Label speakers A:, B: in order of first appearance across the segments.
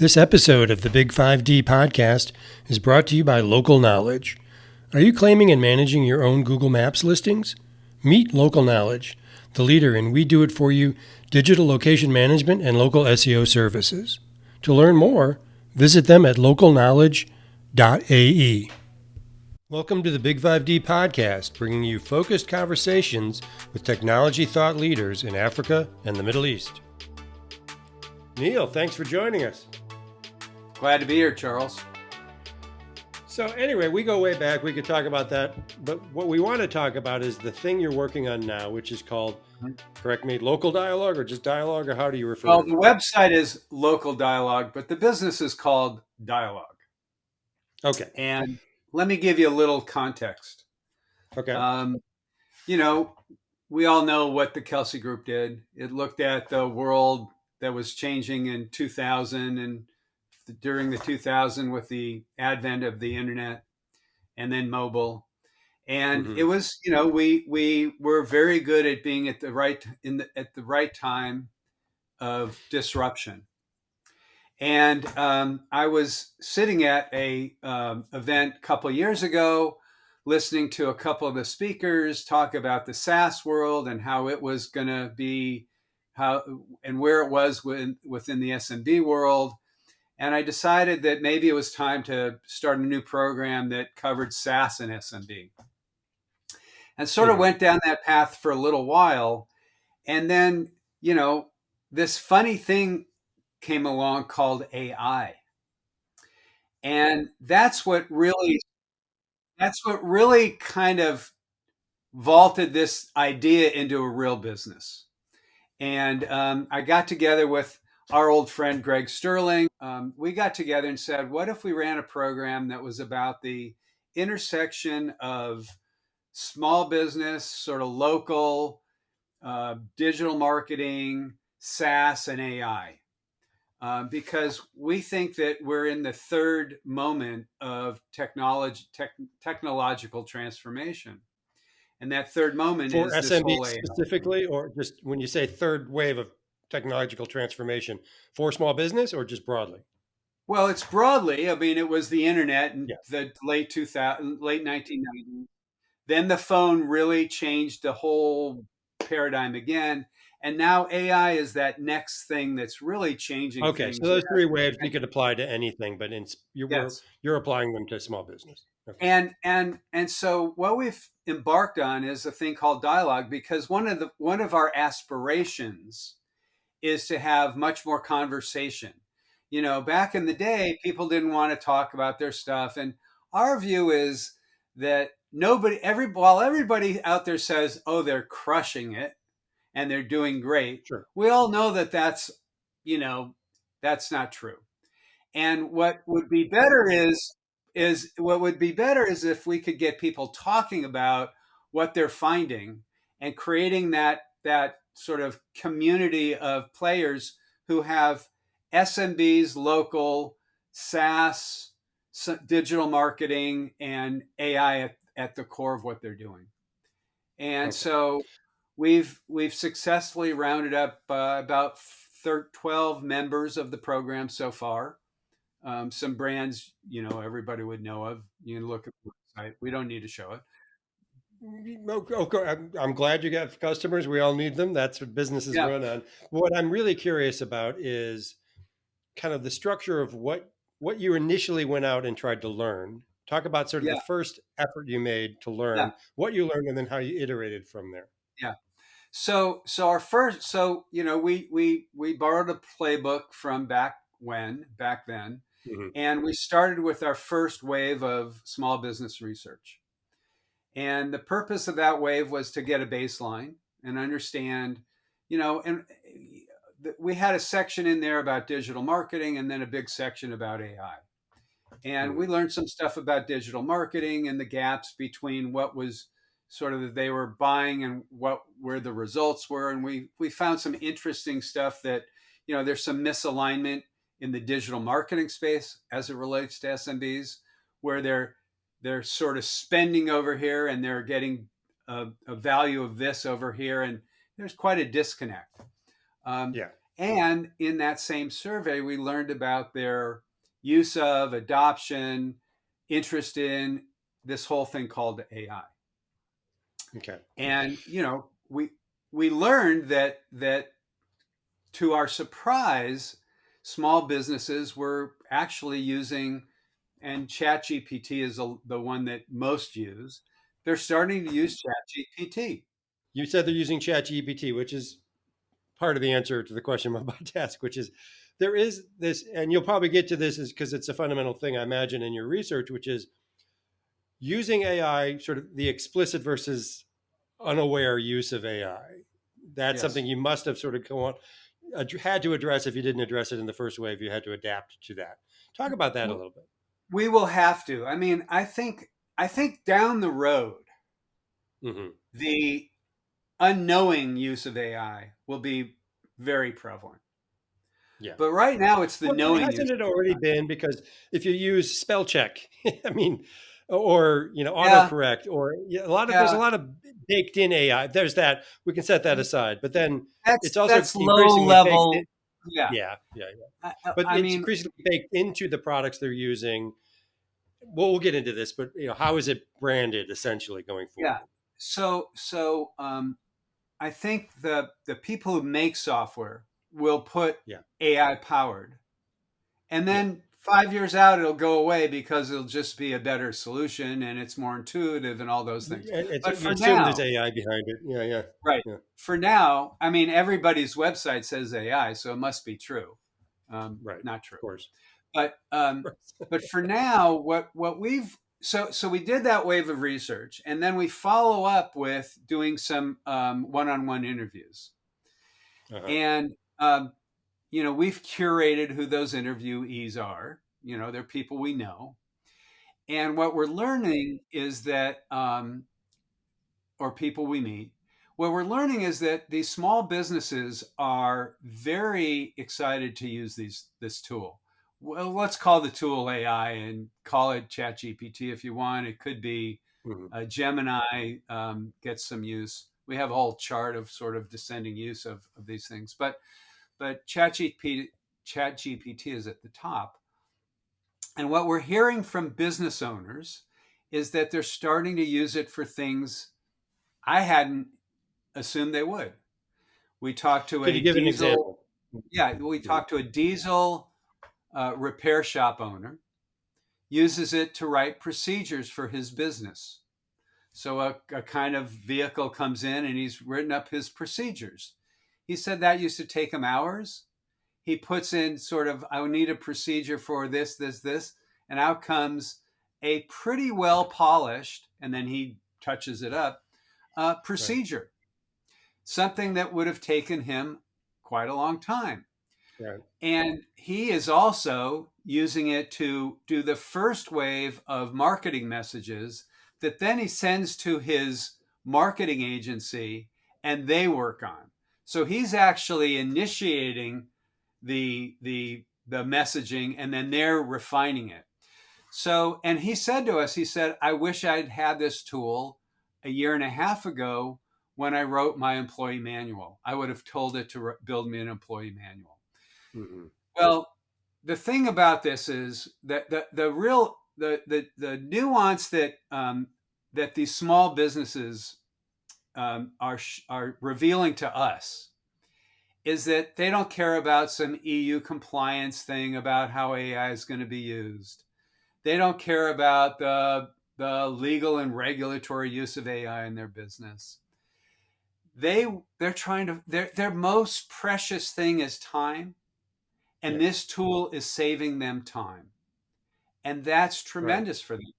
A: This episode of the BIG5D podcast is brought to you by Local Knowledge. Are you claiming and managing your own Google Maps listings? Meet Local Knowledge, the leader in We Do It For You digital location management and local SEO services. To learn more, visit them at localknowledge.ae. Welcome to the BIG5D podcast, bringing you focused conversations with technology thought leaders in Africa and the Middle East. Neal, thanks for joining us.
B: Glad to be here, Charles.
A: So anyway, we go way back. We could talk about that. But what we want to talk about is the thing you're working on now, which is called, correct me, Local Dialog or just Dialog, or how do you refer to it?
B: Well, the website is Local Dialog, but the business is called Dialog.
A: Okay.
B: And let me give you a little context.
A: Okay.
B: We all know what the Kelsey Group did. It looked at the world that was changing in 2000 and during the 2000 with the advent of the internet and then mobile. And it was, we were very good at being at the right time of disruption. And I was sitting at a event a couple of years ago, listening to a couple of the speakers talk about the SaaS world and how it was going to be, how and where it was within the SMB world. And I decided that maybe it was time to start a new program that covered SaaS and SMB. And sort of went down that path for a little while. And then, this funny thing came along called AI. And that's what really kind of vaulted this idea into a real business. And I got together with our old friend, Greg Sterling. We got together and said, what if we ran a program that was about the intersection of small business, sort of local, digital marketing, SaaS, and AI? Because we think that we're in the third moment of technological transformation. And that third moment
A: for
B: is
A: SMB
B: this whole AI.
A: specifically, or just when you say third wave of technological transformation for small business or just broadly?
B: Well, it's broadly. I mean, it was the internet in the late 1990s. Then the phone really changed the whole paradigm again. And now AI is that next thing that's really changing
A: Okay,
B: things.
A: so those three waves you could apply to anything, but
B: Yes.
A: you're applying them to small business. Okay.
B: And so what we've embarked on is a thing called Dialog, because one of our aspirations is to have much more conversation. Back in the day, people didn't want to talk about their stuff. And our view is that while everybody out there says, oh, they're crushing it and they're doing great,
A: Sure.
B: we all know that that's not true. And what would be better is if we could get people talking about what they're finding and creating that sort of community of players who have SMBs, local, SaaS, digital marketing, and AI at the core of what they're doing. And so we've successfully rounded up about 12 members of the program so far. Some brands, everybody would know of. You can look at the website. We don't need to show it.
A: I'm glad you got customers. We all need them. That's what businesses run on. What I'm really curious about is kind of the structure of what you initially went out and tried to learn. Talk about sort of the first effort you made to learn what you learned and then how you iterated from there.
B: Yeah. So we borrowed a playbook from back then, and we started with our first wave of small business research. And the purpose of that wave was to get a baseline and understand, and we had a section in there about digital marketing and then a big section about AI. And we learned some stuff about digital marketing and the gaps between what was sort of that they were buying and where the results were. And we found some interesting stuff that, there's some misalignment in the digital marketing space as it relates to SMBs, where they're sort of spending over here and they're getting a value of this over here. And there's quite a disconnect. And in that same survey, we learned about their use of, adoption, interest in this whole thing called AI.
A: Okay.
B: And we learned that to our surprise, small businesses were actually using, and ChatGPT is the one that most use. They're starting to use ChatGPT.
A: You said they're using ChatGPT, which is part of the answer to the question I'm about to ask, which is there is this, and you'll probably get to this is because it's a fundamental thing I imagine in your research, which is using AI, sort of the explicit versus unaware use of AI. That's
B: Yes.
A: something you must have sort of had to address if you didn't address it in the first wave. You had to adapt to that. Talk about that a little bit.
B: We will have to. I mean, I think down the road,
A: Mm-hmm.
B: the unknowing use of AI will be very prevalent.
A: Yeah.
B: But right now, it's the
A: Well, but
B: knowing use
A: hasn't it
B: of
A: already been? Because if you use spell check, I mean, or
B: AI.
A: autocorrect, or yeah, there's a
B: Yeah,
A: lot of baked in AI. There's that. We can set that
B: yeah.
A: aside. But then
B: That's
A: it's also
B: that's low
A: increasingly baked in.
B: level. Yeah.
A: Yeah, yeah, yeah.
B: I, I
A: But
B: I
A: it's
B: mean,
A: increasingly baked into the products they're using. Well, we'll get into this, but how is it branded essentially going
B: yeah.
A: forward?
B: So I think the people who make software will put
A: Yeah,
B: AI powered, and
A: yeah.
B: then 5 years out, it'll go away because it'll just be a better solution and it's more intuitive and all those things. But
A: You
B: for
A: assume there's
B: now,
A: AI behind it. Yeah, yeah,
B: right?
A: yeah.
B: For now, I mean, everybody's website says AI, so it must be true.
A: Right.
B: Not true.
A: Of course.
B: But but for now, what we've so we did that wave of research, and then we follow up with doing some one-on-one interviews,
A: Uh-huh.
B: and we've curated who those interviewees are. They're people we know, and what we're learning is that or people we meet. What we're learning is that these small businesses are very excited to use this tool. Well, let's call the tool AI and call it ChatGPT if you want. It could be
A: Hmm.
B: Gemini gets some use. We have a whole chart of sort of descending use of these things, but ChatGPT is at the top. And what we're hearing from business owners is that they're starting to use it for things I hadn't assumed they would. We talked to
A: Could
B: a
A: you give an
B: diesel,
A: example?
B: yeah, we
A: Mhm.
B: talked to a diesel repair shop owner, uses it to write procedures for his business. So a kind of vehicle comes in and he's written up his procedures. He said that used to take him hours. He puts in sort of, I would need a procedure for this, this, this, and out comes a pretty well polished, and then he touches it up,
A: Right.
B: procedure, something that would have taken him quite a long time.
A: Right.
B: And he is also using it to do the first wave of marketing messages that then he sends to his marketing agency and they work on. So he's actually initiating the messaging and then they're refining it. So, and he said to us, he said, I wish I'd had this tool a year and a half ago when I wrote my employee manual. I would have told it to build me an employee manual.
A: Hmm.
B: Well, the thing about this is that the real the nuance that these small businesses are revealing to us is that they don't care about some EU compliance thing about how AI is going to be used. They don't care about the legal and regulatory use of AI in their business. They're trying to their most precious thing is time, and
A: Yeah.
B: this tool is saving them time, and that's
A: Right.
B: tremendous for them.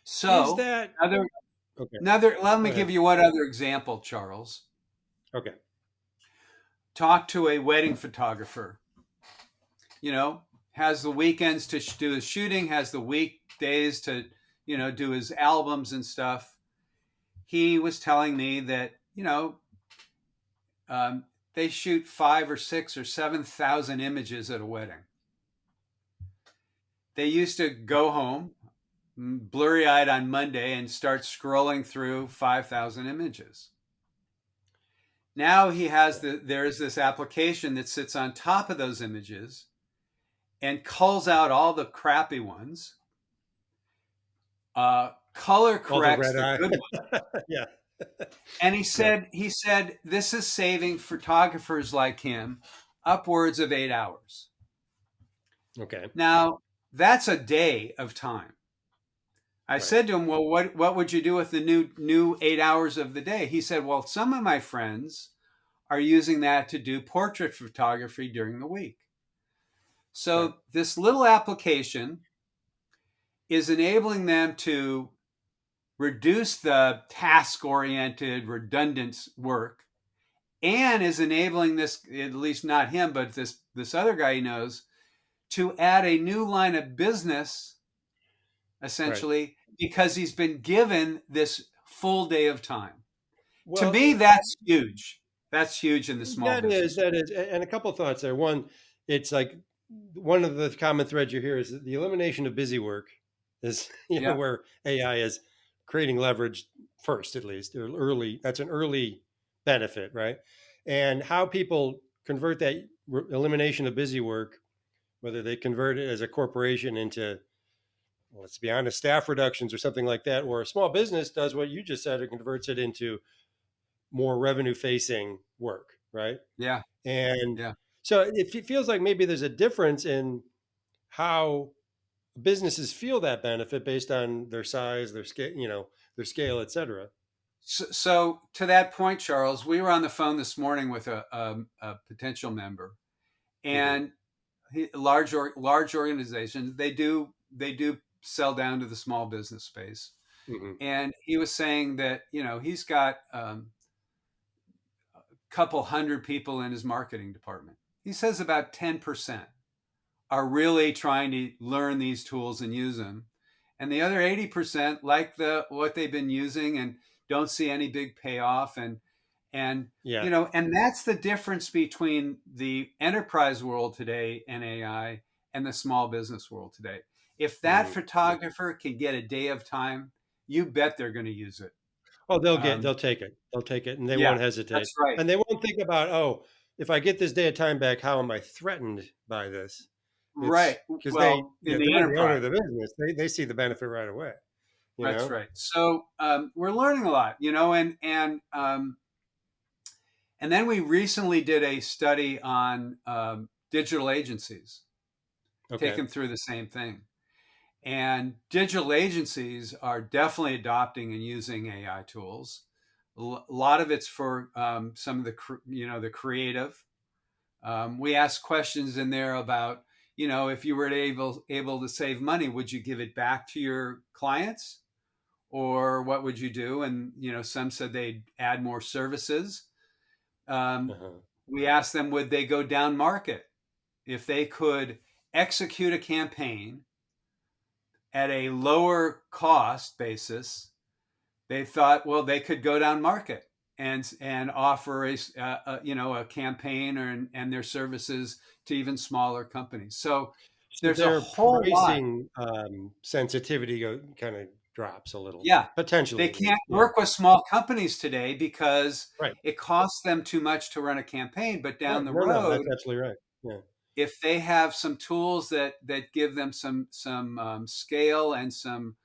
A: Is
B: So
A: that
B: another
A: okay?
B: another let
A: Go
B: me give
A: ahead.
B: you one other example, Charles.
A: Okay.
B: Talk to a wedding photographer. You know, has the weekends to do his shooting, has the weekdays to do his albums and stuff. He was telling me that um, they shoot 5 or 6 or 7,000 images at a wedding. They used to go home blurry eyed on Monday and start scrolling through 5,000 images. Now he has there's this application that sits on top of those images and culls out all the crappy ones, color
A: All the
B: corrects
A: red
B: the
A: eye.
B: good ones.
A: Yeah.
B: And
A: Yeah.
B: he said this is saving photographers like him upwards of 8 hours.
A: Okay.
B: Now that's a day of time. I
A: Right.
B: said to him, "Well, what would you do with the new 8 hours of the day?" He said, "Well, some of my friends are using that to do portrait photography during the week."
A: Right.
B: So this little application is enabling them to reduce the task oriented, redundant work, and is enabling this, at least not him, but this other guy he knows, to add a new line of business,
A: Right.
B: essentially, because he's been given this full day of time. To
A: Well,
B: me, that's huge. That's huge in the small business.
A: that is, and a couple of thoughts there. One, it's like one of the common threads you hear is that the elimination of busy work is,
B: Yeah,
A: where AI is creating leverage first, at least or early. That's an early benefit, right? And how people convert that elimination of busy work, whether they convert it as a corporation into, well, let's be honest, staff reductions or something like that, or a small business does what you just said, it converts it into more revenue facing work, right?
B: yeah,
A: And
B: yeah.
A: so it feels like maybe there's a difference in how businesses feel that benefit based on their size, their scale, their scale, et cetera.
B: So to that point, Charles, we were on the phone this morning with a potential member,
A: Mm-hmm.
B: and large organizations, they do sell down to the small business space.
A: Mm-hmm.
B: And he was saying that he's got a couple hundred people in his marketing department. He says about 10% are really trying to learn these tools and use them, and the other 80% like what they've been using and don't see any big payoff. And
A: Yeah.
B: and that's the difference between the enterprise world today and AI and the small business world today. If that
A: Mm-hmm.
B: photographer can get a day of time, you bet they're going to use it.
A: Oh,
B: um,
A: they'll take it, and they
B: yeah,
A: won't hesitate,
B: that's right.
A: and they won't think about, oh, if I get this day of time back, how am I threatened by this? It's
B: Right.
A: because
B: Well, in the
A: they're the owner
B: enterprise.
A: of the business. They see the benefit right away. You
B: That's
A: know.
B: right. So we're learning a lot, and then we recently did a study on digital agencies, take
A: Okay.
B: them through the same thing. And digital agencies are definitely adopting and using AI tools. A lot of it's for some of the creative. We ask questions in there about, if you were able to save money, would you give it back to your clients, or what would you do? And some said they'd add more services. Um,
A: Uh-huh.
B: we asked them, would they go down market if they could execute a campaign at a lower cost basis? They thought, well, they could go down market and offer a campaign and their services to even smaller companies. So
A: So
B: there's a
A: their
B: whole lot.
A: pricing sensitivity kind of drops a little,
B: Yeah,
A: potentially
B: they
A: at
B: can't
A: least. Yeah.
B: work with small companies today because
A: Right.
B: it costs them too much to run a campaign. But
A: Right.
B: down the
A: No, no, that's
B: road,
A: absolutely right. Yeah.
B: if they have some tools that give them some scale and some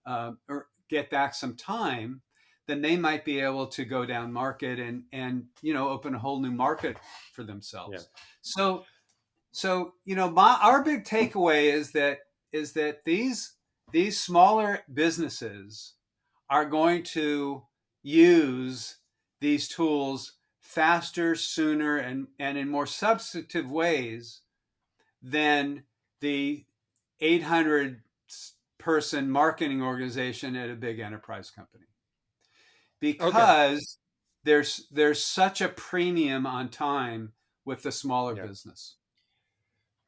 B: or get back some time, then they might be able to go down market and open a whole new market for
A: Yeah.
B: themselves. So our big takeaway is that these smaller businesses are going to use these tools faster, sooner, and in more substantive ways than the 800 person marketing organization at a big enterprise company,
A: Okay.
B: because there's such a premium on time with the smaller
A: Yeah.
B: business.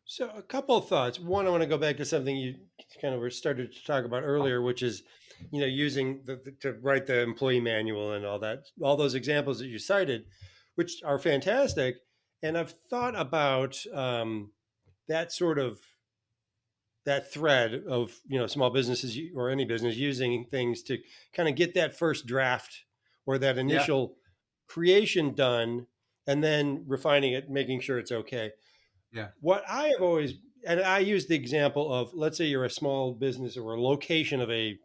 A: So a couple of thoughts. One, I want to go back to something you kind of started to talk about earlier, which is, using to write the employee manual and all that, all those examples that you cited, which are fantastic. And I've thought about that sort of that thread of small businesses or any business using things to kind of get that first draft or that
B: Yeah,
A: initial creation done and then refining it, making sure it's okay.
B: Yeah.
A: What I have always, and I use the example of, let's say you're a small business or a location of a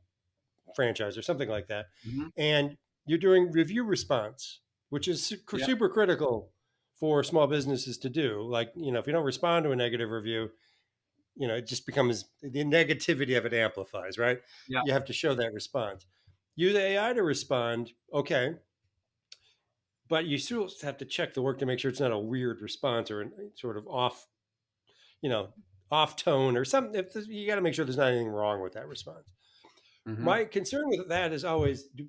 A: franchise or something like that,
B: Hmm.
A: and you're doing review response, which is
B: Yeah.
A: super critical for small businesses to do. Like, if you don't respond to a negative review, it just becomes the negativity of it amplifies, right?
B: Yeah.
A: You have to show that response. Use AI to respond, okay, but you still have to check the work to make sure it's not a weird response or a sort of off, you know, off tone or something. If you got to make sure there's not anything wrong with that response.
B: Hmm.
A: My concern with that is always, do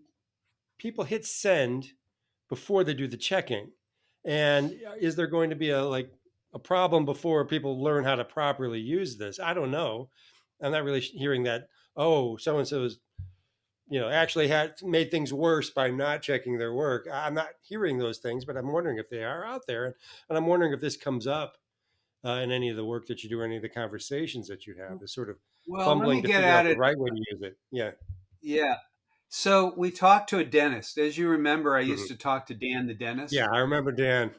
A: people hit send before they do the checking? And is there going to be a problem before people learn how to properly use this? I don't know. I'm not really hearing that. Oh, so and so is actually had made things worse by not checking their work. I'm not hearing those things, but I'm wondering if they are out there, and I'm wondering if this comes up in any of the work that you do, or any of the conversations that you have, is sort of
B: Well, let me
A: fumbling to
B: get
A: figure
B: at
A: out the
B: it.
A: right way to use it. Yeah.
B: Yeah. So we talked to a dentist. As you remember, I used
A: Mhm.
B: to talk to Dan the
A: Yeah,
B: dentist.
A: I remember Dan.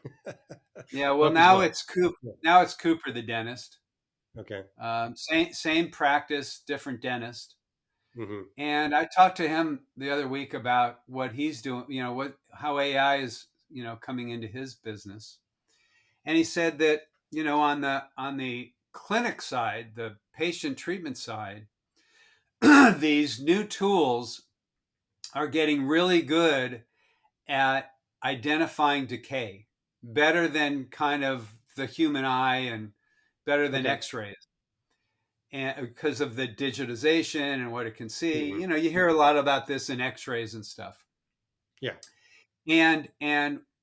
B: Yeah. Well,
A: Hope he's
B: now
A: well.
B: it's Coop.
A: Yeah.
B: Now it's Cooper the dentist.
A: Okay.
B: Same practice, different dentist.
A: Hmm.
B: And I talked to him the other week about what he's doing. How AI is coming into his business. And he said that on the clinic side, the patient treatment side, these new tools are getting really good at identifying decay, better than kind of the human eye and better than
A: Okay.
B: x-rays, and because of the digitization and what it can see.
A: Hmm.
B: You hear a lot about this in x-rays and stuff.
A: Yeah.
B: And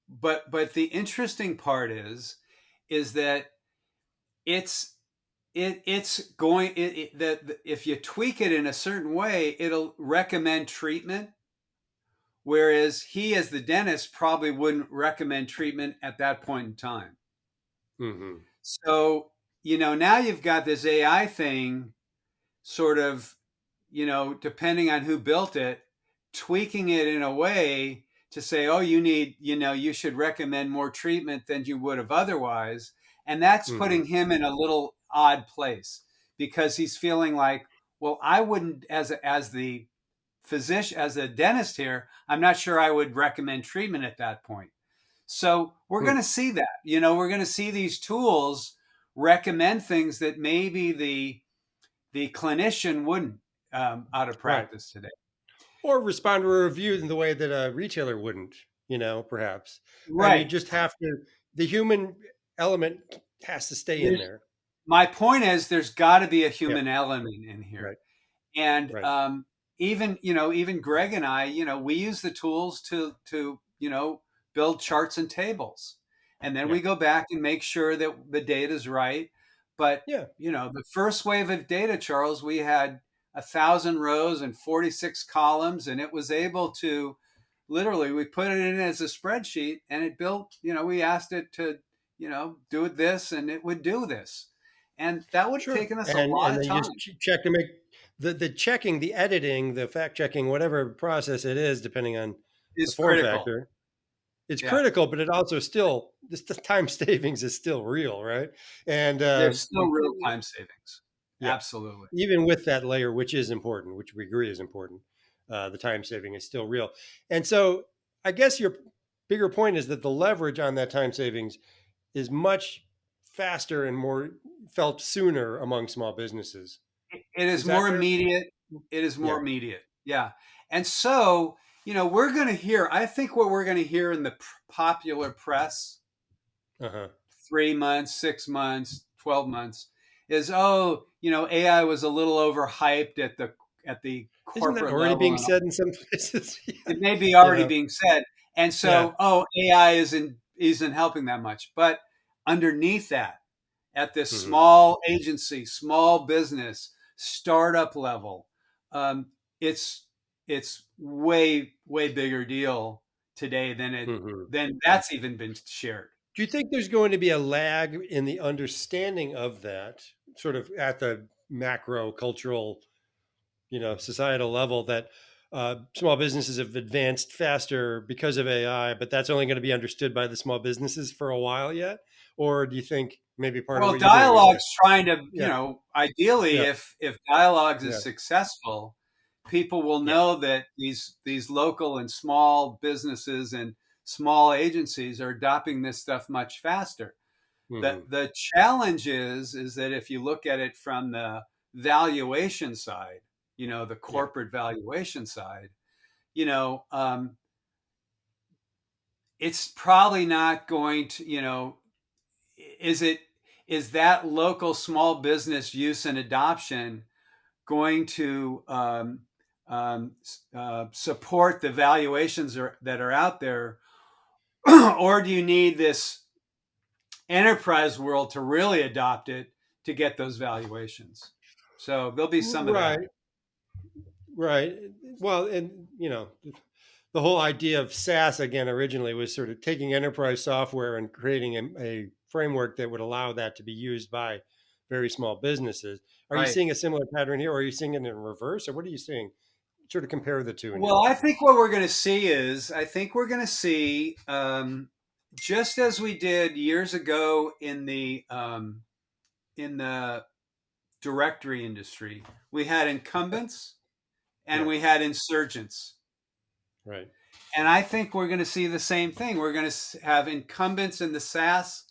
B: but the interesting part is that it's it's going that if you tweak it in a certain way, it'll recommend treatment, whereas he, as the dentist, probably wouldn't recommend treatment at that point in time.
A: Hmm.
B: So, now you've got this AI thing sort of, depending on who built it, tweaking it in a way to say, oh, you should recommend more treatment than you would have otherwise. And that's
A: Hmm.
B: putting him in a little odd place because he's feeling like, well, I wouldn't, as the physician, as a dentist here, I'm not sure I would recommend treatment at that point. So we're going to see that. We're going to see these tools recommend things that maybe the clinician wouldn't, out of
A: Right.
B: practice today.
A: Or respond to a review in the way that a retailer wouldn't, perhaps. And you
B: Right.
A: just have to, the human element has to stay in
B: There's,
A: there.
B: my point is, there's got to be a
A: Yeah.
B: human element in here.
A: Right.
B: And
A: Right.
B: even Greg and I, we use the tools to build charts and tables, and then
A: Yeah.
B: we go back and make sure that the data is right. But
A: Yeah.
B: the first wave of data, Charles, we had 1,000 rows and 46 columns, and it was able to literally, we put it in as a spreadsheet, and it built. We asked it to do this, and it would do this, and that would have
A: Sure.
B: taken us a
A: And
B: lot of
A: then you just
B: time.
A: check to make the checking, the editing, the fact checking, whatever process it is, depending on the
B: Is
A: form
B: critical.
A: factor. It's
B: Yeah.
A: critical, but it also still, this the time savings is still real, right? And
B: There's still real time savings.
A: yeah,
B: Absolutely.
A: even with that layer, which is important, which we agree is important, the time saving is still real. And so, I guess your bigger point is that the leverage on that time savings is much faster and more felt sooner among small businesses.
B: It is
A: Is that
B: more
A: fair?
B: immediate. It is more
A: Yeah.
B: immediate. Yeah. And so, we're going to hear, I think what we're going to hear in the popular press,
A: Uh huh.
B: 3 months, 6 months, 12 months, is, oh, AI was a little overhyped at the
A: Isn't that
B: corporate
A: already
B: level.
A: being
B: And
A: said in some places?
B: it may be
A: You
B: already
A: know.
B: being said. And
A: Yeah.
B: so, oh, AI isn't helping that much. But underneath that, at this
A: Hmm.
B: small agency, small business, startup level, um, it's way bigger deal today
A: Hmm.
B: than that's even been shared.
A: Do you think there's going to be a lag in the understanding of that, sort of at the macro cultural, societal level, that small businesses have advanced faster because of AI, but that's only going to be understood by the small businesses for a while yet? Or do you think maybe part of
B: Well,
A: what you're doing is,
B: Dialog's trying to,
A: yeah,
B: ideally,
A: yeah,
B: if Dialogs
A: yeah,
B: is successful, people will
A: yeah,
B: know that these local and small businesses and small agencies are adopting this stuff much faster.
A: hmm,
B: The challenge is that if you look at it from the valuation side, the
A: yeah.
B: corporate valuation side, you know, um, it's probably not going to, is it is that local small business use and adoption going to support the valuations that are out there, or do you need this enterprise world to really adopt it to get those valuations? So there'll be some of that.
A: Right, right. Well, and the whole idea of SaaS again originally was sort of taking enterprise software and creating a framework that would allow that to be used by very small businesses. Are you
B: Right.
A: seeing a similar pattern here, or are you seeing it in reverse, or what are you seeing? Sort of compare the two in your
B: Well, I
A: mind.
B: think what we're going to see is, I think we're going to see, just as we did years ago in the directory industry, we had incumbents and
A: Yeah,
B: we had insurgents.
A: right.
B: And I think we're going to see the same thing. We're going to have incumbents in the SaaS,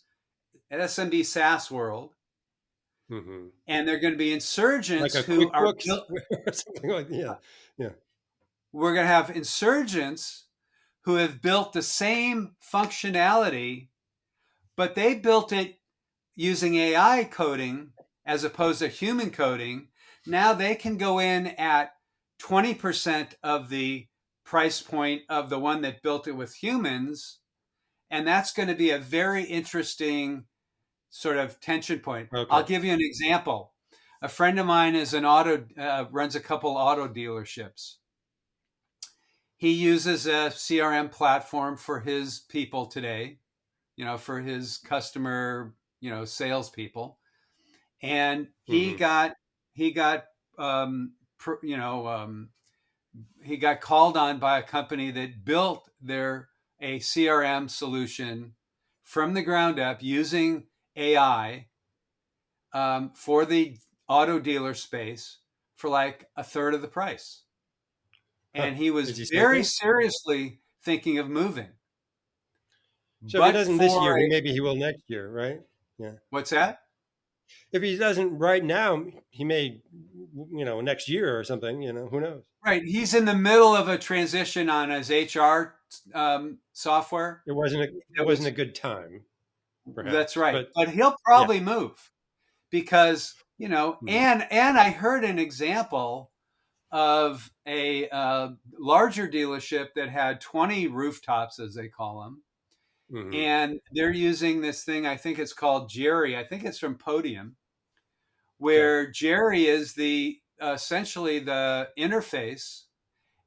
B: SMB SaaS world,
A: Hmm.
B: and they're going to be
A: Like
B: insurgents
A: a
B: who are
A: QuickBooks or something like that. Yeah, yeah.
B: we're going to have insurgents who have built the same functionality, but they built it using AI coding as opposed to human coding. Now they can go in at 20% of the price point of the one that built it with humans. And that's going to be a very interesting sort of tension point. I'll
A: Okay.
B: give you an example. A friend of mine is runs a couple auto dealerships. He uses a CRM platform for his people today, for his customer, salespeople. And
A: Hmm.
B: he got um, you know he got called on by a company that built a CRM solution from the ground up using AI, for the auto dealer space for like a third of the price.
A: Huh.
B: And he was
A: Is he
B: very
A: switching?
B: seriously thinking of moving.
A: So if he
B: But
A: doesn't this
B: for
A: year,
B: a,
A: maybe he will next year, right? Yeah.
B: what's that?
A: If he doesn't right now, he may, next year or something. Who knows?
B: Right. He's in the middle of a transition on his HR software.
A: It
B: That
A: wasn't a
B: was
A: good time,
B: That's
A: perhaps.
B: right.
A: But
B: But he'll
A: yeah.
B: probably move because,
A: Mhm.
B: and I heard an example of a larger dealership that had 20 rooftops, as they call them.
A: Mhm.
B: And they're using this thing, I think it's called Jerry. I think it's from Podium,
A: Okay.
B: where Jerry is the essentially the interface,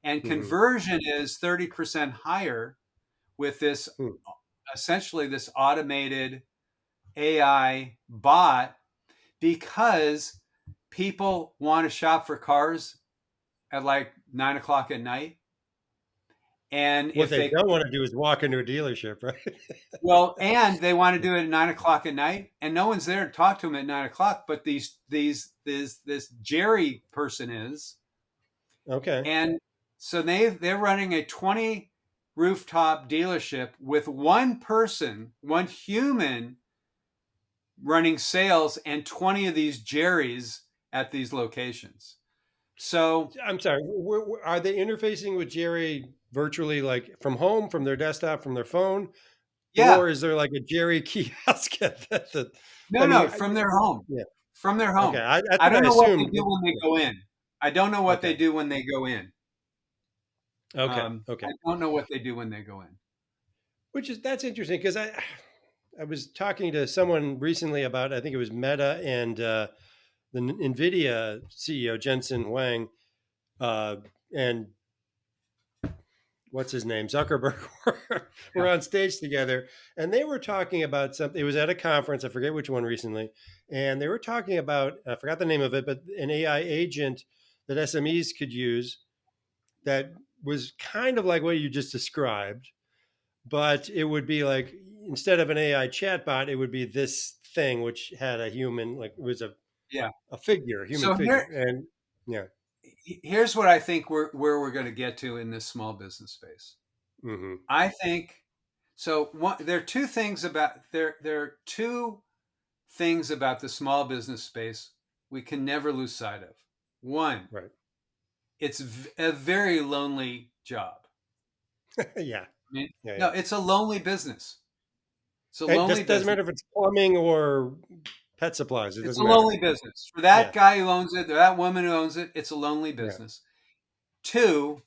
B: and
A: Mhm.
B: conversion is 30% higher with this
A: Hmm.
B: essentially this automated AI bot, because people want to shop for cars at like 9 o'clock at night. And
A: What
B: if
A: they
B: they,
A: don't want to do is walk into a dealership, right?
B: and they want to do it at 9 o'clock at night, and no one's there to talk to them at 9 o'clock, but this Jerry person is.
A: Okay.
B: And so they're running a 20 rooftop dealership with one person, one human running sales, and 20 of these Jerrys at these locations. So
A: I'm sorry. Are they interfacing with Jerry virtually, like from home, from their desktop, from their phone,
B: yeah,
A: or is there like a Jerry kiosk at the?
B: no,
A: I mean,
B: no, from their home,
A: yeah.
B: from their
A: Okay.
B: home.
A: That's
B: I
A: what I
B: don't know what they
A: assumed.
B: do when they go in. I don't know what they
A: Okay.
B: do when they go in.
A: Okay.
B: I
A: Okay.
B: don't know what they do when they go in.
A: That's interesting because I was talking to someone recently about, I think it was Meta and the NVIDIA CEO Jensen Huang, and what's his name, Zuckerberg,
B: Yeah.
A: were on stage together, and they were talking about something. It was at a conference, I forget which one recently, and they were talking about, I forgot the name of it, but an AI agent that SMEs could use that was kind of like what you just described, but it would be like instead of an AI chatbot, it would be this thing which had a human, like it was
B: Yeah.
A: a figure, a human
B: So
A: figure, and yeah.
B: here's what I think where we're going to get to in this small business space.
A: Hmm.
B: I think so. There are two things about there are two things about the small business space we can never lose sight of. One,
A: Right.
B: it's a very lonely job.
A: Yeah.
B: I mean,
A: Yeah.
B: no,
A: Yeah.
B: it's a lonely business. It's a
A: It
B: lonely
A: just doesn't
B: business.
A: matter if it's plumbing or pet supplies. It
B: It's
A: doesn't
B: a
A: matter.
B: lonely business. For that
A: Yeah.
B: guy who owns it, or that woman who owns it, it's a lonely
A: Yeah.
B: business. Two,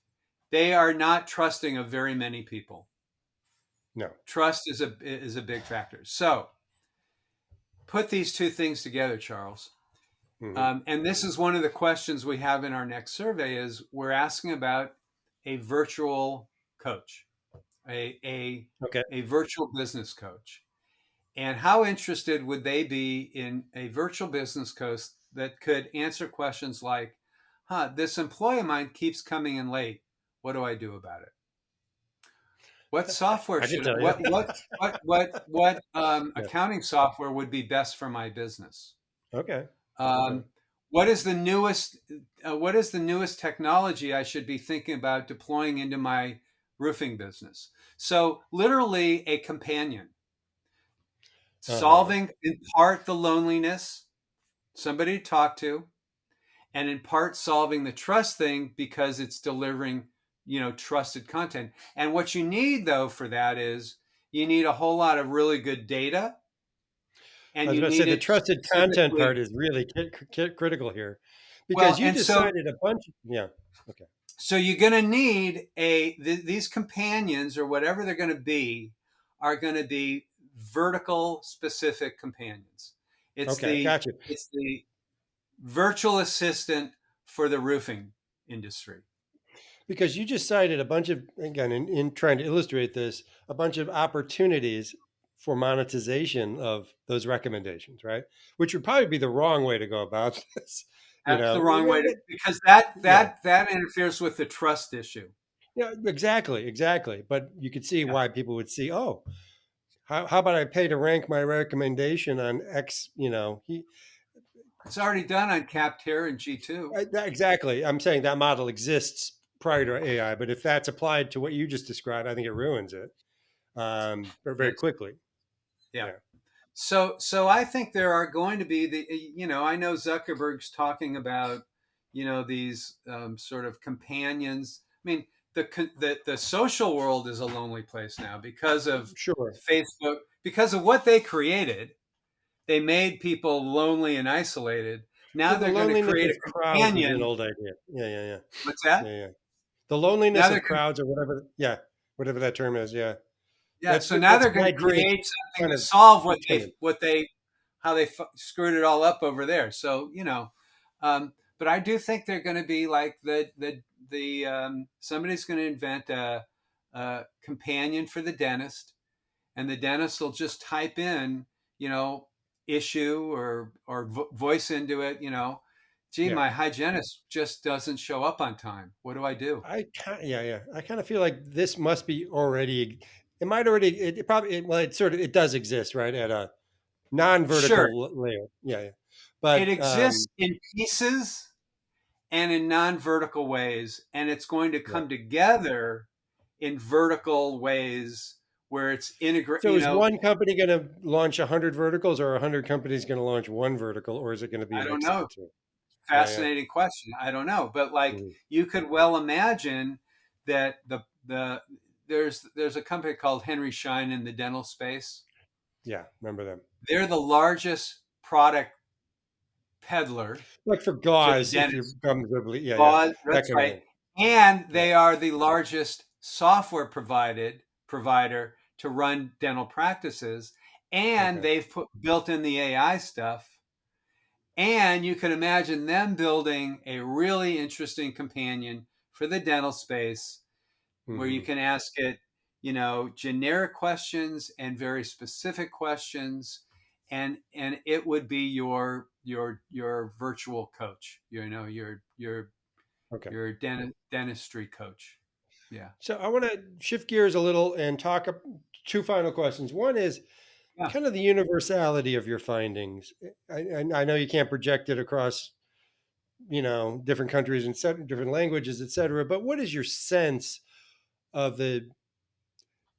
B: they are not trusting of very many people.
A: No.
B: Trust is a big factor. So put these two things together, Charles.
A: Hmm.
B: And this is one of the questions we have in our next survey is we're asking about a virtual coach, a,
A: Okay.
B: a virtual business coach. And how interested would they be in a virtual business coach that could answer questions like, this employee of mine keeps coming in late. What do I do about it? What software
A: I can
B: should it,
A: tell you.
B: what
A: Yeah.
B: accounting software would be best for my business?
A: Okay. Okay.
B: Um, what is the newest technology I should be thinking about deploying into my roofing business? So literally a companion,
A: Uh huh.
B: solving in part the loneliness, somebody to talk to, and in part solving the trust thing because it's delivering, trusted content. And what you need though for that is you need a whole lot of really good data,
A: I
B: and
A: was
B: you
A: about to say
B: need
A: the
B: it
A: trusted content part
B: specifically.
A: is really critical here,
B: Well,
A: because you
B: and so
A: decided a bunch. Yeah. Okay.
B: so you're going to need these companions or whatever they're going to be are going to be vertical specific companions. It's
A: Okay.
B: the
A: Gotcha.
B: it's the virtual assistant for the roofing industry.
A: Because you just cited a bunch of, again, in trying to illustrate this, a bunch of opportunities for monetization of those recommendations, right? Which would probably be the wrong way to go about this. You
B: That's the
A: know,
B: wrong way to, because
A: yeah,
B: that interferes with the trust issue.
A: yeah, exactly, exactly. But you could see
B: Yeah,
A: why people would see, oh, how about I pay to rank my recommendation on X?
B: it's already done on Capterra and G2.
A: Exactly. I'm saying that model exists prior to AI, but if that's applied to what you just described, I think it ruins it very
B: Yes.
A: quickly.
B: Yeah.
A: Yeah.
B: So I think there are going to be I know Zuckerberg's talking about, these sort of companions. I mean, the social world is a lonely place now because of
A: Sure.
B: Facebook, because of what they created. They made people lonely and isolated. Now
A: Yeah, the
B: they're going to
A: loneliness
B: create
A: of
B: a
A: crowds is an
B: companion.
A: old idea. Yeah, yeah, yeah,
B: What's that?
A: yeah, yeah. The
B: Now
A: loneliness
B: they're
A: of
B: going to,
A: crowds, or whatever. Yeah, whatever that term is. Yeah,
B: yeah. So now
A: that's
B: they're
A: the
B: going to
A: idea that's
B: create something
A: kind
B: to
A: of
B: solve
A: determined.
B: how they screwed it all up over there. So but I do think they're going to be like the somebody's going to invent a companion for the dentist, and the dentist will just type in, you know, issue or voice into it, gee,
A: Yeah,
B: my hygienist just doesn't show up on time. What do I do?
A: yeah, yeah. I kind of feel like this must be already. It might already. It probably. Well, it sort of. It does exist, right, at a
B: Sure,
A: non-vertical layer. Yeah, yeah.
B: it
A: But
B: exists in pieces and in non-vertical ways, and it's going to
A: yeah.
B: come together in vertical ways where it's integrate.
A: So is one company going to launch 100 verticals, or 100 companies going to launch one vertical, or is it going to be a
B: I don't
A: mix of the
B: know.
A: two? Yeah, yeah.
B: Fascinating question. I don't know, but like
A: Mhm.
B: you could well imagine that there's a company called Henry Schein in the dental space.
A: Yeah, remember them.
B: They're the largest product peddler
A: Like for
B: to the
A: gauze, if you're
B: dentist.
A: yeah, yeah,
B: Well,
A: that
B: that's
A: kind of
B: right.
A: thing.
B: And
A: Yeah.
B: they are the largest software provider to run dental practices. And
A: Okay.
B: they've built in the AI stuff. And you can imagine them building a really interesting companion for the dental space where you
A: Hmm.
B: can ask it, generic questions and very specific questions. And it would be your virtual coach,
A: Okay.
B: your dentistry coach. Yeah.
A: So I want to shift gears a little and talk two final questions. One is
B: Yeah.
A: kind of the universality of your findings. I know you can't project it across, different countries and different languages, et cetera, but what is your sense of the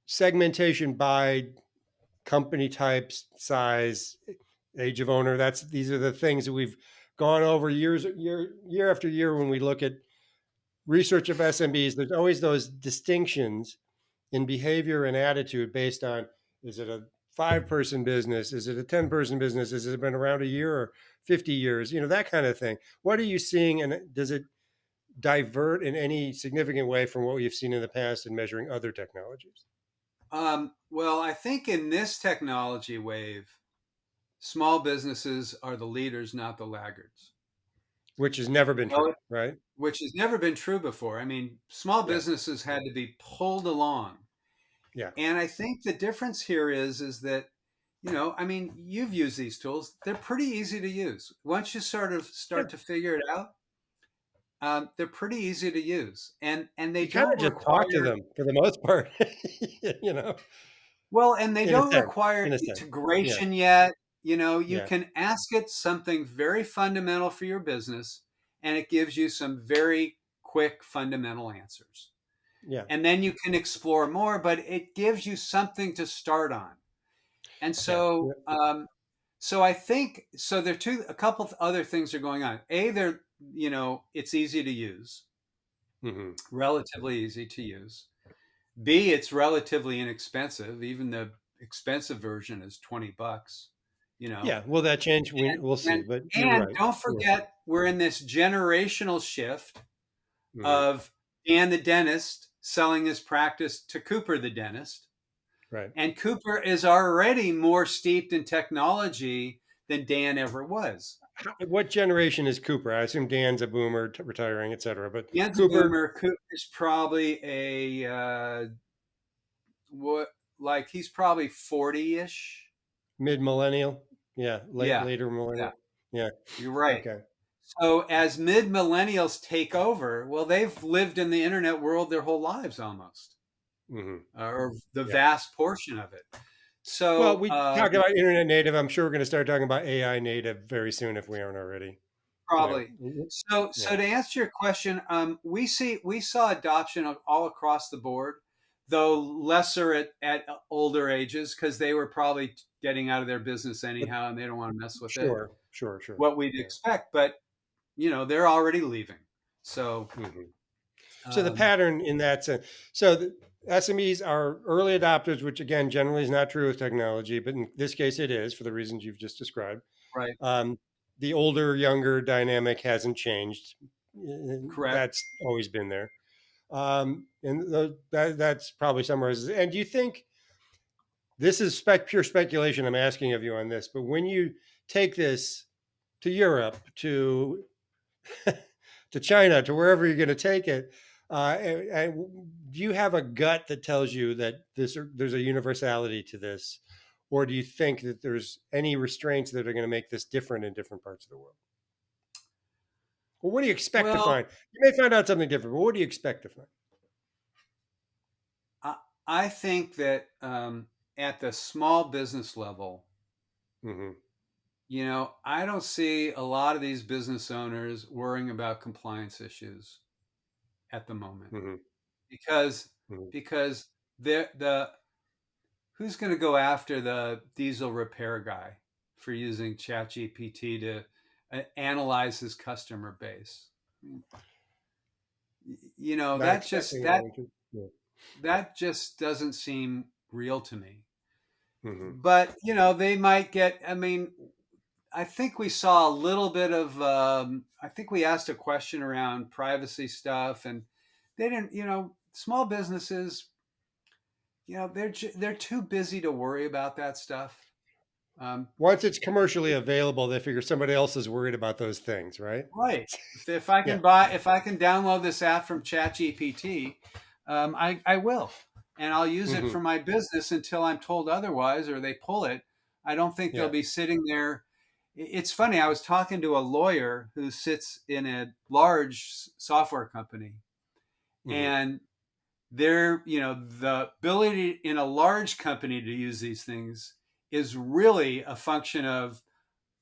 A: segmentation by company types, size, age of owner? These are the things that we've gone over year after year when we look at research of SMBs. There's always those distinctions in behavior and attitude based on, is it a 5-person business? Is it a 10-person business? Has it been around a year or 50 years? That kind of thing. What are you seeing, and does it divert in any significant way from what we've seen in the past in measuring other technologies?
B: Well, I think in this technology wave, small businesses are the leaders, not the laggards.
A: Which has never been
B: Well,
A: true, right?
B: which has never been true before. I mean, small
A: Yeah,
B: businesses had to be pulled along.
A: yeah,
B: And I think the difference here is that, I mean, you've used these tools. They're pretty easy to use. Once you sort of
A: yeah.
B: start to figure it out, they're pretty easy to use, and they
A: You kind
B: don't
A: of just talk to
B: require
A: them for the most part,
B: well, and they
A: in a
B: don't
A: sense.
B: require
A: In a sense, yeah,
B: integration yet. You
A: yeah,
B: can ask it something very fundamental for your business, and it gives you some very quick fundamental answers.
A: yeah,
B: And then you can explore more, but it gives you something to start on. And
A: yeah,
B: so,
A: yeah.
B: so I think so. There are a couple of other things are going on. It's easy to use,
A: Hmm.
B: relatively easy to use. B, it's relatively inexpensive. Even the expensive version is $20. You know,
A: Yeah, will that change? We'll see,
B: and
A: but you're
B: and
A: right.
B: don't
A: Yeah.
B: forget, we're in this generational shift
A: Hmm.
B: of Dan the dentist selling his practice to Cooper the dentist.
A: Right.
B: And Cooper is already more steeped in technology than Dan ever was.
A: What generation is Cooper? I assume Dan's a boomer, retiring, et cetera. But
B: Dan's a
A: Cooper,
B: boomer. Cooper's probably what like he's probably 40-ish.
A: mid millennial. Yeah,
B: Yeah,
A: later
B: yeah,
A: millennial. Yeah.
B: you're right.
A: Okay.
B: So as mid millennials take over, well, they've lived in the internet world their whole lives almost,
A: Hmm.
B: or the
A: Yeah.
B: vast portion of it.
A: Well,
B: So
A: we talk about internet native. I'm sure we're going to start talking about AI native very soon if we aren't already.
B: probably. So
A: Yeah.
B: to answer your question, we saw adoption of all across the board, though lesser at older ages because they were probably getting out of their business
A: But
B: anyhow and they don't want to mess with it.
A: sure, sure, sure.
B: What we'd
A: Yeah.
B: expect, but they're already leaving. So
A: Hmm. So the
B: um,
A: pattern in that sense. So the SMEs are early adopters, which again generally is not true with technology, but in this case it is for the reasons you've just described.
B: right,
A: Um, the older younger dynamic hasn't changed.
B: correct.
A: That's always been there. That's probably summarizes. And do you think this is pure speculation? I'm asking of you on this, but when you take this to Europe, to to China, to wherever you're going to take it, do you have a gut that tells you that there's a universality to this, or do you think that there's any restraints that are going to make this different in different parts of the world? Well, what do you expect to
B: Well,
A: find? You may find out something different, but what do you expect to find?
B: I, I think that at the small business level,
A: Hmm.
B: I don't see a lot of these business owners worrying about compliance issues at the moment
A: Hmm.
B: because
A: Hmm.
B: because the who's going to go after the diesel repair guy for using ChatGPT to analyze his customer base? I mean,
A: Not expecting anyone to. Yeah.
B: that just doesn't seem real to me.
A: Hmm.
B: But they might get. I mean, I think we saw a little bit of. I think we asked a question around privacy stuff, and they didn't. Small businesses. They're too busy to worry about that stuff. Um,
A: Once it's commercially available, they figure somebody else is worried about those things, right?
B: right. If
A: Yeah.
B: if I can download this app from ChatGPT, I will, and I'll use it
A: Hmm.
B: for my business until I'm told otherwise or they pull it. I don't think they'll
A: Yeah.
B: be sitting there. It's funny. I was talking to a lawyer who sits in a large software company,
A: Mm-hmm.
B: and they're, the ability in a large company to use these things is really a function of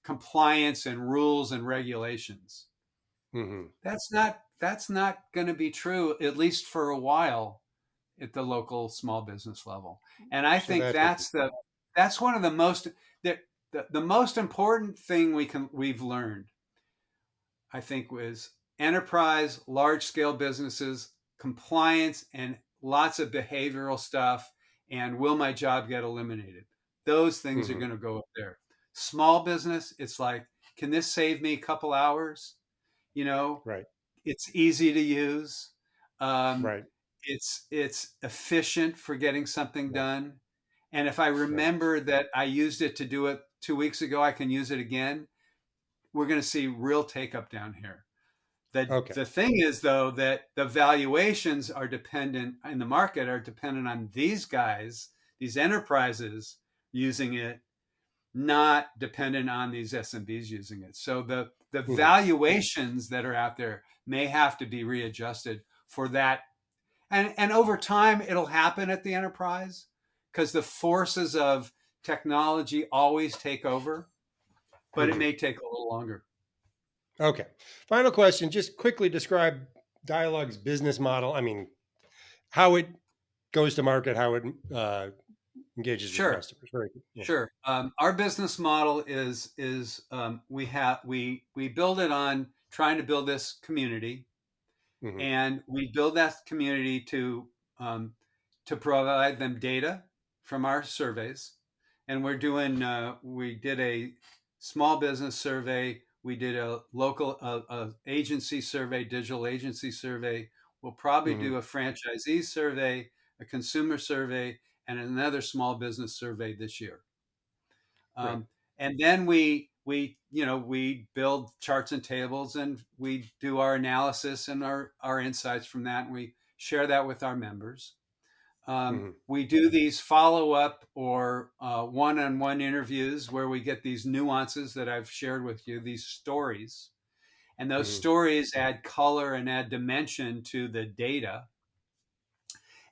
B: compliance and rules and regulations.
A: Mm-hmm.
B: That's not going to be true, at least for a while, at the local small business level. And I
A: So
B: think
A: that's interesting.
B: that's one of the most the most important thing we've learned, I think, was enterprise, large scale businesses, compliance, and lots of behavioral stuff. And will my job get eliminated? Those things are
A: Mm-hmm.
B: going to go up there. Small business, it's like, can this save me a couple hours? You know,
A: Right.
B: it's easy to use. Um,
A: Right.
B: it's efficient for getting something
A: Right.
B: done. And if I
A: Right.
B: remember that I used it to do it 2 weeks ago, I can use it again. We're going to see real take up down here.
A: Okay.
B: The thing is, though, that the valuations are dependent in the market are dependent on these guys, these enterprises using it, not dependent on these SMBs using it. So the
A: Mm-hmm.
B: valuations that are out there may have to be readjusted for that. And over time, it'll happen at the enterprise because the forces of technology always take over, but it
A: Mm-hmm.
B: may take a little longer.
A: Okay. Final question. Just quickly describe Dialog's business model. I mean, how it goes to market, how it engages with
B: Sure.
A: customers. Very good. Yeah.
B: Sure. Our business model is we build it on trying to build this community,
A: Mm-hmm.
B: and we build that community um, to provide them data from our surveys. And we did a small business survey, we did a local agency survey, digital agency survey. We'll probably
A: Mm-hmm.
B: do a franchisee survey, a consumer survey, and another small business survey this year.
A: Right.
B: Um, and then we build charts and tables, and we do our analysis and our insights from that, and we share that with our members.
A: Mm-hmm.
B: We do these follow up or one-on-one interviews where we get these nuances that I've shared with you, these stories, and those
A: Mm-hmm.
B: stories add color and add dimension to the data.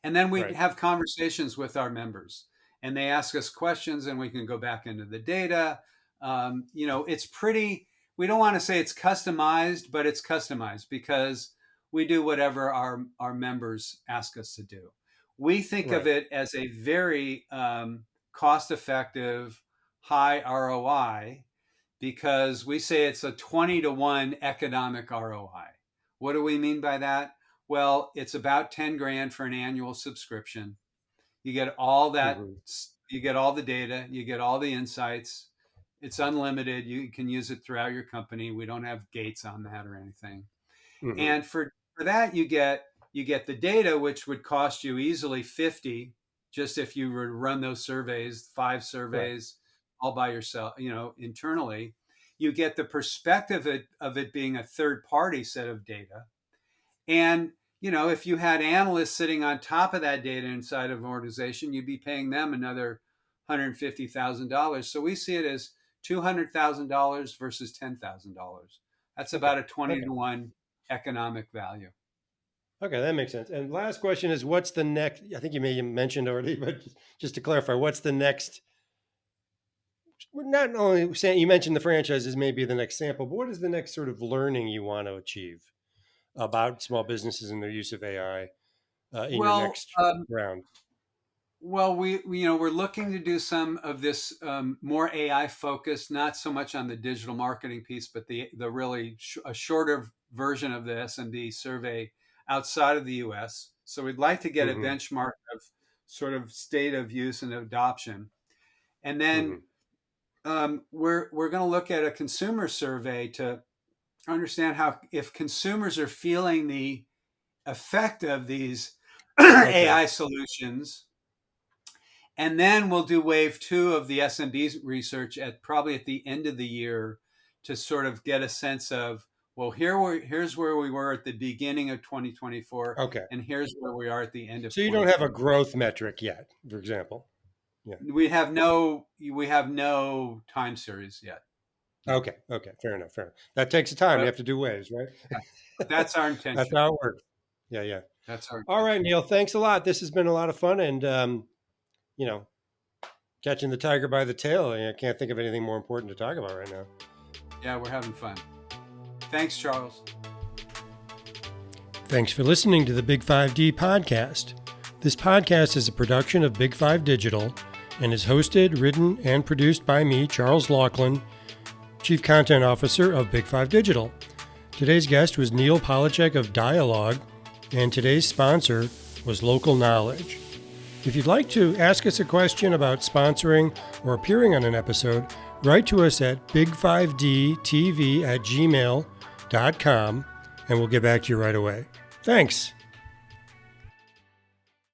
B: And then we
A: Right.
B: have conversations with our members, and they ask us questions, and we can go back into the data. It's pretty, we don't want to say it's customized, but it's customized because we do whatever our members ask us to do. We think of
A: Right.
B: it as a very cost effective, high ROI because we say it's a 20 to 1 economic ROI. What do we mean by that? Well, it's about 10 grand for an annual subscription. You get all that,
A: Mm-hmm.
B: you get all the data, you get all the insights. It's unlimited. You can use it throughout your company. We don't have gates on that or anything.
A: Mm-hmm.
B: And for that you get the data, which would cost you easily 50 just if you were to run those surveys, five
A: Right.
B: surveys all by yourself, internally. You get the perspective of it being a third party set of data. And if you had analysts sitting on top of that data inside of an organization, you'd be paying them another $150,000. So we see it as $200,000 versus $10,000. That's
A: Okay.
B: about a 20
A: Okay.
B: to 1 economic value.
A: Okay, that makes sense. And last question is, what's the next? I think you may have mentioned already, but just to clarify, what's the next? Not only saying you mentioned the franchises may be the next sample, but what is the next sort of learning you want to achieve about small businesses and their use of AI in your
B: Well,
A: next round?
B: we're looking to do some of this more AI focused, not so much on the digital marketing piece, but the really a shorter version of the SMB survey outside of the U.S. So we'd like to get a
A: Mm-hmm.
B: benchmark of sort of state of use and adoption, and then
A: Mm-hmm.
B: we're going to look at a consumer survey to understand how if consumers are feeling the effect of these
A: Okay.
B: AI solutions. And then we'll do wave two of the SMB research at probably at the end of the year to sort of get a sense of, well, here's where we were at the beginning of 2024,
A: Okay.
B: and here's where we are at the end of
A: So you don't have a
B: 2024.
A: growth metric yet, for example. Yeah.
B: We have no time series yet.
A: Okay. Fair enough. That takes time. You
B: But
A: have to do waves, right?
B: that's our
A: That's
B: intention.
A: how it works. Yeah.
B: That's our
A: All right,
B: intention.
A: Neal. Thanks a lot. This has been a lot of fun, and you know, catching the tiger by the tail. I can't think of anything more important to talk about right now.
B: Yeah, we're having fun. Thanks, Charles.
A: Thanks for listening to the BIG5D podcast. This podcast is a production of Big5 Digital and is hosted, written, and produced by me, Charles Laughlin, Chief Content Officer of Big5 Digital. Today's guest was Neal Polachek of Dialog, and today's sponsor was Local Knowledge. If you'd like to ask us a question about sponsoring or appearing on an episode, write to us at big5dtv@gmail.com, and we'll get back to you right away. Thanks.